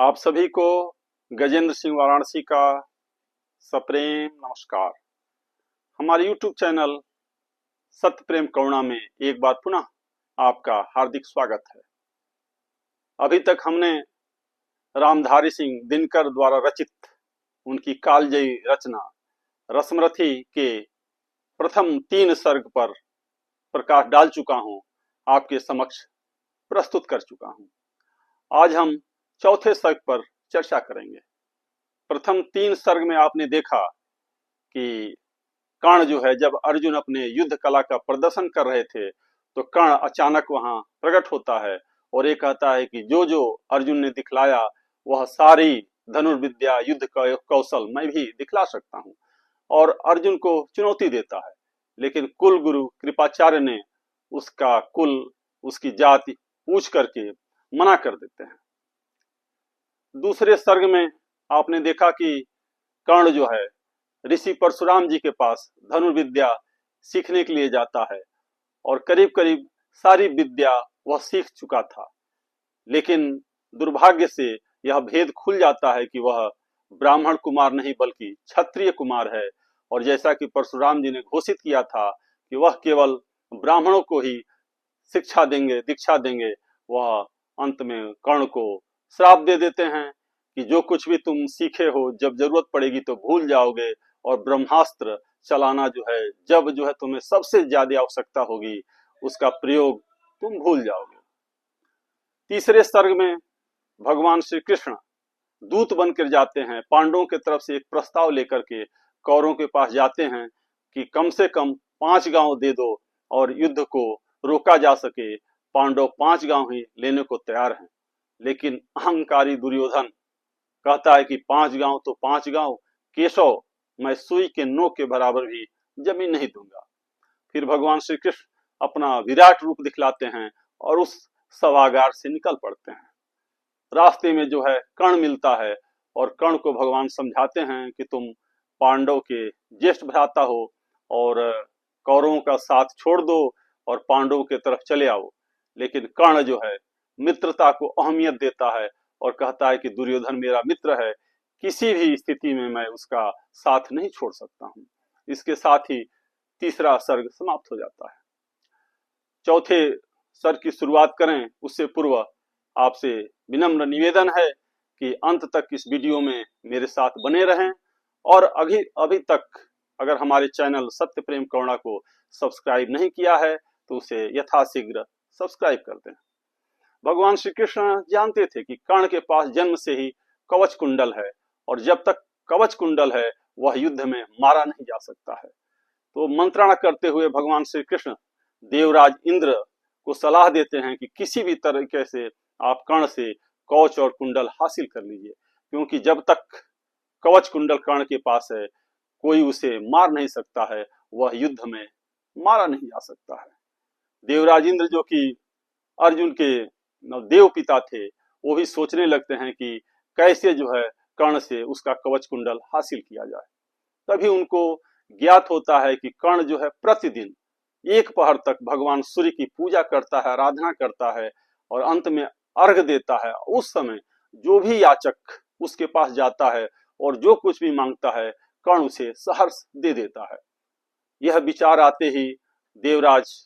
आप सभी को गजेंद्र सिंह वाराणसी का सप्रेम नमस्कार। हमारे YouTube चैनल सत्य प्रेम करुणा में एक बार पुनः आपका हार्दिक स्वागत है। अभी तक हमने रामधारी सिंह दिनकर द्वारा रचित उनकी कालजयी रचना रसमरथी के प्रथम 3 सर्ग पर प्रकाश डाल चुका हूं, आपके समक्ष प्रस्तुत कर चुका हूं। आज हम चौथे सर्ग पर चर्चा करेंगे। प्रथम 3 सर्ग में आपने देखा कि कर्ण जो है, जब अर्जुन अपने युद्ध कला का प्रदर्शन कर रहे थे तो कर्ण अचानक वहां प्रकट होता है और ये कहता है कि जो जो अर्जुन ने दिखलाया वह सारी धनुर्विद्या युद्ध कौशल मैं भी दिखला सकता हूं, और अर्जुन को चुनौती देता है। लेकिन कुल गुरु कृपाचार्य ने उसका कुल, उसकी जाति पूछ करके मना कर देते हैं। दूसरे सर्ग में आपने देखा कि कर्ण जो है ऋषि परशुराम जी के पास धनुर्विद्या सीखने के लिए जाता है और करीब करीब सारी विद्या वह सीख चुका था। लेकिन दुर्भाग्य से यह भेद खुल जाता है कि वह ब्राह्मण कुमार नहीं बल्कि क्षत्रिय कुमार है, और जैसा कि परशुराम जी ने घोषित किया था कि वह केवल ब्राह्मणों को ही शिक्षा देंगे, दीक्षा देंगे, वह अंत में कर्ण को श्राप दे देते हैं कि जो कुछ भी तुम सीखे हो जब जरूरत पड़ेगी तो भूल जाओगे, और ब्रह्मास्त्र चलाना जो है जब जो है तुम्हें सबसे ज्यादा आवश्यकता होगी उसका प्रयोग तुम भूल जाओगे। तीसरे सर्ग में भगवान श्री कृष्ण दूत बनकर जाते हैं, पांडवों की तरफ से एक प्रस्ताव लेकर के कौरवों के पास जाते हैं कि कम से कम 5 गांव दे दो और युद्ध को रोका जा सके। पांडव 5 गांव ही लेने को तैयार हैं, लेकिन अहंकारी दुर्योधन कहता है कि 5 गांव तो 5 गांव, केशव मैं सुई के नोक के बराबर भी जमीन नहीं दूंगा। फिर भगवान श्री कृष्ण अपना विराट रूप दिखलाते हैं और उस सभागार से निकल पड़ते हैं। रास्ते में जो है कर्ण मिलता है और कर्ण को भगवान समझाते हैं कि तुम पांडव के ज्येष्ठ भ्राता हो और कौरवों का साथ छोड़ दो और पांडवों की तरफ चले आओ। लेकिन कर्ण जो है मित्रता को अहमियत देता है और कहता है कि दुर्योधन मेरा मित्र है, किसी भी स्थिति में मैं उसका साथ नहीं छोड़ सकता हूं। इसके साथ ही तीसरा सर्ग समाप्त हो जाता है। चौथे सर्ग की शुरुआत करें उससे पूर्व आपसे विनम्र निवेदन है कि अंत तक इस वीडियो में मेरे साथ बने रहें, और अभी तक अगर हमारे चैनल सत्य प्रेम करुणा को सब्सक्राइब नहीं किया है तो उसे यथाशीघ्र सब्सक्राइब कर दें। भगवान श्री कृष्ण जानते थे कि कर्ण के पास जन्म से ही कवच कुंडल है, और जब तक कवच कुंडल है वह युद्ध में मारा नहीं जा सकता है। तो मंत्रणा करते हुए भगवान श्री कृष्ण देवराज इंद्र को सलाह देते हैं कि किसी भी तरीके से आप कर्ण से कवच और कुंडल हासिल कर लीजिए, क्योंकि जब तक कवच कुंडल कर्ण के पास है कोई उसे मार नहीं सकता है, वह युद्ध में मारा नहीं जा सकता है। देवराज इंद्र जो कि अर्जुन के देव पिता थे, वो भी सोचने लगते हैं कि कैसे जो है कर्ण से उसका कवच कुंडल हासिल किया जाए। तभी उनको ज्ञात होता है कि कर्ण जो है प्रतिदिन 1 पहर तक भगवान सूर्य की पूजा करता है, आराधना करता है और अंत में अर्घ देता है। उस समय जो भी याचक उसके पास जाता है और जो कुछ भी मांगता है कर्ण उसे सहर्ष दे देता है। यह विचार आते ही देवराज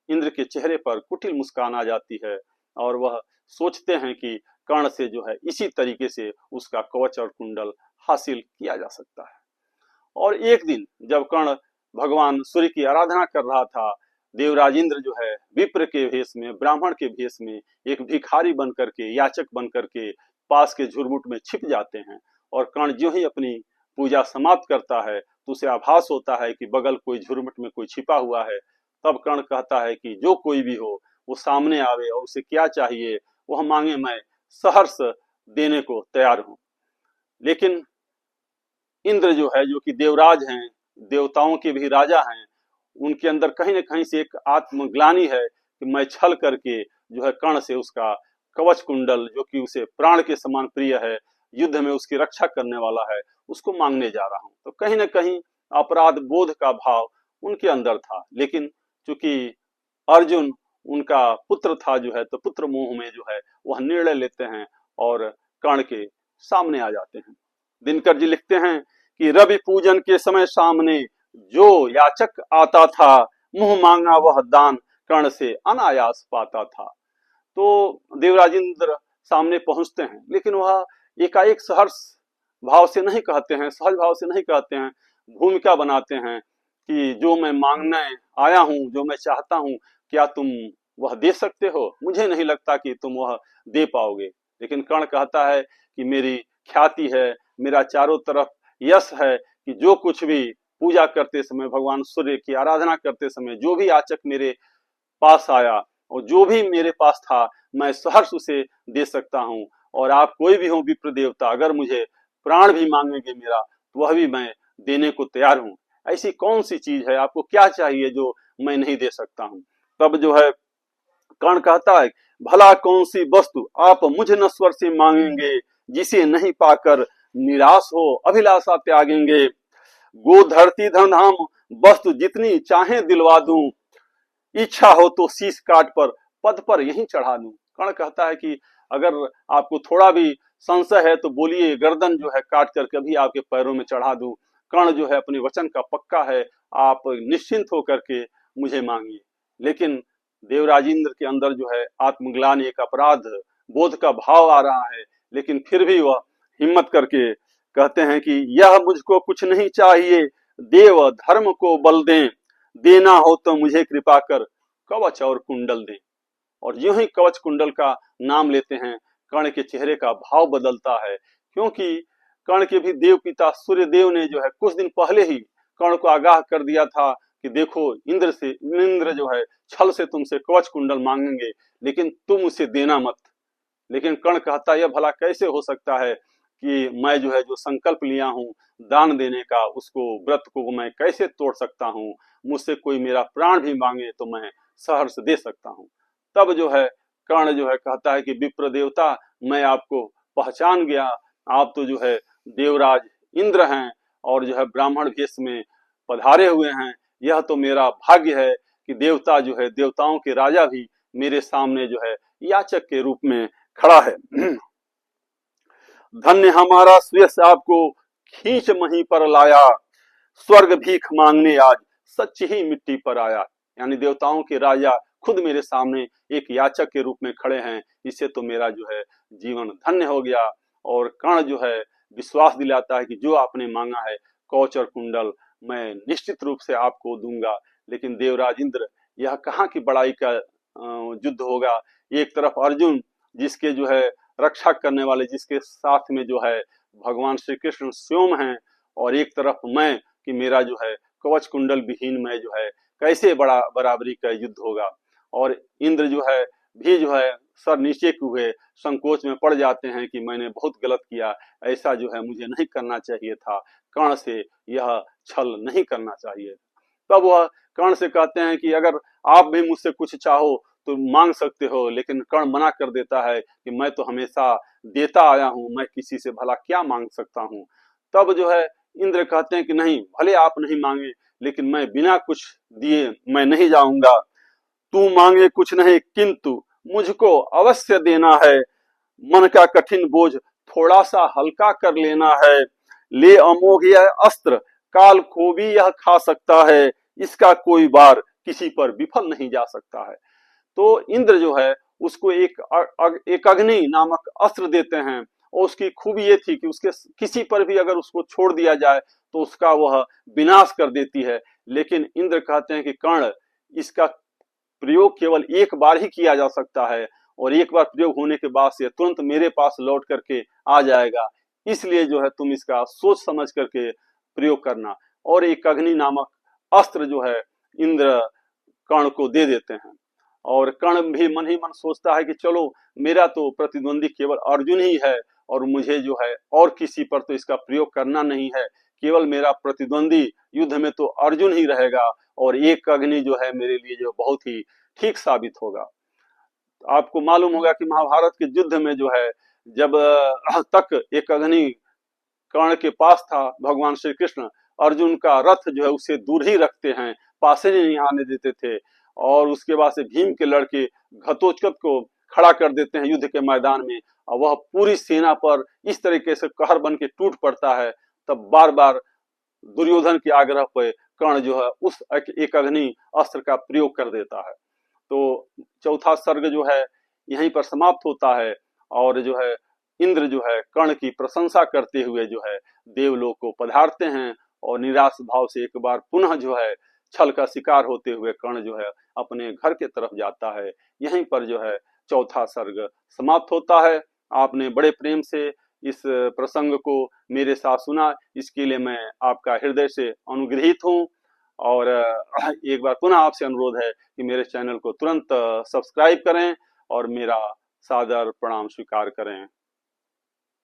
इंद्र के चेहरे पर कुटिल मुस्कान आ जाती है और वह सोचते हैं कि कर्ण से जो है इसी तरीके से उसका कवच और कुंडल हासिल किया जा सकता है। और एक दिन जब कर्ण भगवान सूर्य की आराधना कर रहा था, देवराज इंद्र जो है विप्र के भेष में, ब्राह्मण के भेष में, एक भिखारी बन करके, याचक बन करके पास के झुरमुट में छिप जाते हैं। और कर्ण जो ही अपनी पूजा समाप्त करता है तो उसे आभास होता है कि बगल कोई झुरमुट में कोई छिपा हुआ है। तब कर्ण कहता है कि जो कोई भी हो वो सामने आवे और उसे क्या चाहिए वह मांगे, मैं सहर्ष देने को तैयार हूं। लेकिन इंद्र जो है, जो कि देवराज हैं, देवताओं के भी राजा हैं, उनके अंदर कहीं न कहीं से एक आत्मग्लानि है कि मैं छल करके जो है कर्ण से उसका कवच कुंडल, जो कि उसे प्राण के समान प्रिय है, युद्ध में उसकी रक्षा करने वाला है, उसको मांगने जा रहा हूं। तो कहीं न कहीं अपराध बोध का भाव उनके अंदर था। लेकिन चूंकि अर्जुन उनका पुत्र था जो है, तो पुत्र मोह में जो है वह निर्णय लेते हैं और कर्ण के सामने आ जाते हैं। दिनकर जी लिखते हैं कि रवि पूजन के समय सामने जो याचक आता था, मुंह मांगा वह दान कर्ण से अनायास पाता था। तो देवराज इंद्र सामने पहुंचते हैं, लेकिन वह एकाएक सहर्ष भाव से नहीं कहते हैं, सहज भाव से नहीं कहते हैं, भूमिका बनाते हैं कि जो मैं मांगने आया हूं, जो मैं चाहता हूं, क्या तुम वह दे सकते हो? मुझे नहीं लगता कि तुम वह दे पाओगे। लेकिन कर्ण कहता है कि मेरी ख्याति है, मेरा चारों तरफ यश है कि जो कुछ भी पूजा करते समय, भगवान सूर्य की आराधना करते समय जो भी याचक मेरे पास आया और जो भी मेरे पास था, मैं सहर्ष उसे दे सकता हूँ। और आप कोई भी हो विप्र देवता, अगर मुझे प्राण भी मांगेंगे मेरा, तो वह भी मैं देने को तैयार हूँ। ऐसी कौन सी चीज है, आपको क्या चाहिए जो मैं नहीं दे सकता हूँ? तब जो है कर्ण कहता है, भला कौन सी वस्तु आप मुझ नश्वर से मांगेंगे, जिसे नहीं पाकर निराश हो अभिलाषा त्यागेंगे। गो धरती धन धाम वस्तु जितनी चाहे दिलवा दूं, इच्छा हो तो शीश काट पर पद पर यहीं चढ़ा दूं। कर्ण कहता है कि अगर आपको थोड़ा भी संशय है तो बोलिए, गर्दन जो है काट कर कभी आपके पैरों में चढ़ा दूं। कर्ण जो है अपने वचन का पक्का है, आप निश्चिंत होकर के मुझे मांगिए। लेकिन देवराज इंद्र के अंदर जो है आत्मग्लानि, एक अपराध बोध का भाव आ रहा है, लेकिन फिर भी वह हिम्मत करके कहते हैं कि यह मुझको कुछ नहीं चाहिए, देव धर्म को बल दें, देना हो तो मुझे कृपा कर कवच और कुंडल दें। और यूं ही कवच कुंडल का नाम लेते हैं, कर्ण के चेहरे का भाव बदलता है, क्योंकि कर्ण के भी देव पिता सूर्य देव ने जो है कुछ दिन पहले ही कर्ण को आगाह कर दिया था कि देखो, इंद्र जो है छल से तुमसे कवच कुंडल मांगेंगे, लेकिन तुम उसे देना मत। लेकिन कर्ण कहता, यह भला कैसे हो सकता है कि मैं जो है जो संकल्प लिया हूँ दान देने का, उसको व्रत को मैं कैसे तोड़ सकता हूँ? मुझसे कोई मेरा प्राण भी मांगे तो मैं सहर्ष दे सकता हूँ। तब जो है कर्ण जो है कहता है कि विप्र देवता, मैं आपको पहचान गया, आप तो जो है देवराज इंद्र हैं और जो है ब्राह्मण वेश में पधारे हुए हैं। यह तो मेरा भाग्य है कि देवता जो है, देवताओं के राजा भी मेरे सामने जो है याचक के रूप में खड़ा है। धन्य हमारा सुयश आपको खींच मही पर लाया, स्वर्ग भीख मांगने आज सच ही मिट्टी पर आया। यानी देवताओं के राजा खुद मेरे सामने एक याचक के रूप में खड़े हैं, इससे तो मेरा जो है जीवन धन्य हो गया। और कर्ण जो है विश्वास दिलाता है कि जो आपने मांगा है कवच और कुंडल, मैं निश्चित रूप से आपको दूंगा। लेकिन देवराज इंद्र, यह कहाँ की बड़ाई का युद्ध होगा? एक तरफ अर्जुन, जिसके जो है रक्षा करने वाले, जिसके साथ में जो है भगवान श्री कृष्ण स्वयं हैं, और एक तरफ मैं कि मेरा जो है कवच कुंडल विहीन मैं जो है कैसे बड़ा बराबरी का युद्ध होगा? और इंद्र जो है भी जो है सर नीचे हुए संकोच में पड़ जाते हैं कि मैंने बहुत गलत किया, ऐसा जो है मुझे नहीं करना चाहिए था, कर्ण से यह छल नहीं करना चाहिए। तब वह कर्ण से कहते हैं कि अगर आप भी मुझसे कुछ चाहो तो मांग सकते हो। लेकिन कर्ण मना कर देता है कि मैं तो हमेशा देता आया हूं, मैं किसी से भला क्या मांग सकता हूं। तब जो है इंद्र कहते हैं कि नहीं, भले आप नहीं मांगे, लेकिन मैं बिना कुछ दिए मैं नहीं जाऊंगा। तू मांगे कुछ नहीं, किंतु मुझको अवश्य देना है। मन का कठिन बोझ थोड़ा सा हल्का कर लेना है। ले अमोघ यह अस्त्र, काल को भी यह खा सकता है। इसका कोई वार किसी पर विफल नहीं जा सकता है। तो इंद्र जो है उसको एक अग्नि नामक अस्त्र देते हैं, और उसकी खूबी ये थी कि उसके किसी पर भी अगर उसको छोड़ दिया जाए तो उसका वह विनाश कर देती है। लेकिन इंद्र कहते हैं कि कर्ण, इसका प्रयोग केवल एक बार ही किया जा सकता है, और एक बार प्रयोग होने के बाद से तुरंत मेरे पास लौट करके आ जाएगा। इसलिए जो है तुम इसका सोच समझ करके प्रयोग करना। और एक अग्नि नामक अस्त्र जो है इंद्र कर्ण को दे देते हैं। और कर्ण भी मन ही मन सोचता है कि चलो, मेरा तो प्रतिद्वंदी केवल अर्जुन ही है, और मुझे जो है और किसी पर तो इसका प्रयोग करना नहीं है, केवल मेरा प्रतिद्वंदी युद्ध में तो अर्जुन ही रहेगा, और एक अग्नि जो है मेरे लिए जो बहुत ही ठीक साबित होगा। आपको मालूम होगा कि महाभारत के युद्ध में जो है जब तक एक अग्नि कर्ण के पास था, भगवान श्री कृष्ण अर्जुन का रथ जो है उसे दूर ही रखते हैं, पास ही नहीं आने देते थे। और उसके बाद से भीम के लड़के घटोत्कच को खड़ा कर देते हैं युद्ध के मैदान में, और वह पूरी सेना पर इस तरीके से कहर बन के टूट पड़ता है। तब बार बार दुर्योधन के आग्रह पर कर्ण जो है उस एक अग्नि अस्त्र का प्रयोग कर देता है। तो चौथा सर्ग जो है यहीं पर समाप्त होता है, और जो है इंद्र जो है कर्ण की प्रशंसा करते हुए जो है देवलोक को पधारते हैं, और निराश भाव से एक बार पुनः जो है छल का शिकार होते हुए कर्ण जो है अपने घर के तरफ जाता है। यहीं पर जो है चौथा सर्ग समाप्त होता है। आपने बड़े प्रेम से इस प्रसंग को मेरे साथ सुना, इसके लिए मैं आपका हृदय से अनुग्रहित हूँ। और एक बार पुनः आपसे अनुरोध है कि मेरे चैनल को तुरंत सब्सक्राइब करें और मेरा सादर प्रणाम स्वीकार करें।